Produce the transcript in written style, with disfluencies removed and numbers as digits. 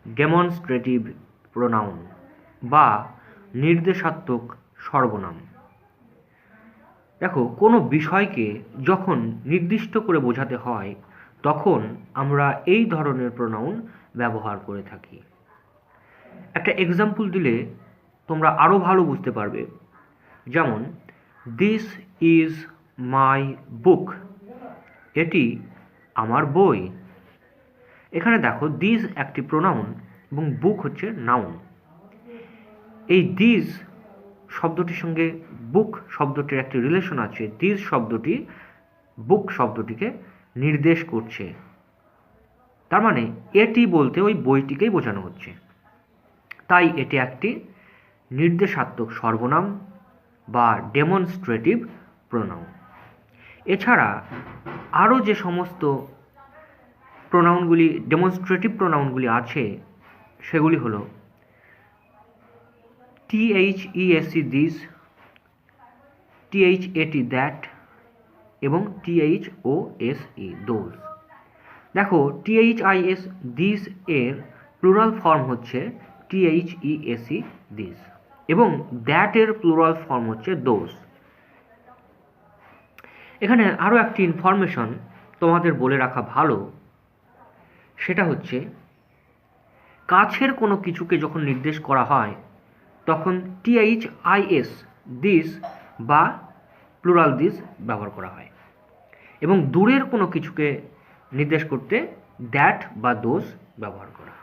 Demonstrative pronoun বা নির্দেশাত্মক সর্বনাম। দেখো, কোনো বিষয়কে যখন নির্দিষ্ট করে বোঝাতে হয় তখন আমরা এই ধরনের প্রোনাউন ব্যবহার করে থাকি। একটা এক্সাম্পল দিলে তোমরা আরও ভালো বুঝতে পারবে। যেমন, দিস ইজ মাই বুক, এটি আমার বই। এখানে দেখো, দিস একটি প্রোনাউন এবং বুক হচ্ছে নাউন। এই দিস শব্দটির সঙ্গে বুক শব্দটির একটি রিলেশন আছে। দিস শব্দটি বুক শব্দটিকে নির্দেশ করছে, তার মানে এটি বলতে ওই বইটিকেই বোঝানো হচ্ছে। তাই এটি একটি নির্দেশাত্মক সর্বনাম বা ডেমনস্ট্রেটিভ প্রোনাউন। এছাড়া আরও যে সমস্ত প্রোনাউনগুলি, ডেমনস্ট্রেটিভ প্রোনাউনগুলি আছে সেগুলি হলো THESE দিস, THAT দ্যাট এবং THOSE দোজ। দেখো, THIS দিস এর প্লুরাল ফর্ম হচ্ছে THESE দিস এবং দ্যাট এর প্লুরাল ফর্ম হচ্ছে দোজ। এখানে আরও একটি ইনফরমেশন তোমাদের বলে রাখা ভালো, সেটা হচ্ছে কাছের কোনো কিছুকে যখন নির্দেশ করা হয় তখন THIS দিস বা প্লুরাল দিস ব্যবহার করা হয় এবং দূরের কোনো কিছুকে নির্দেশ করতে দ্যাট বা দোজ ব্যবহার করা হয়।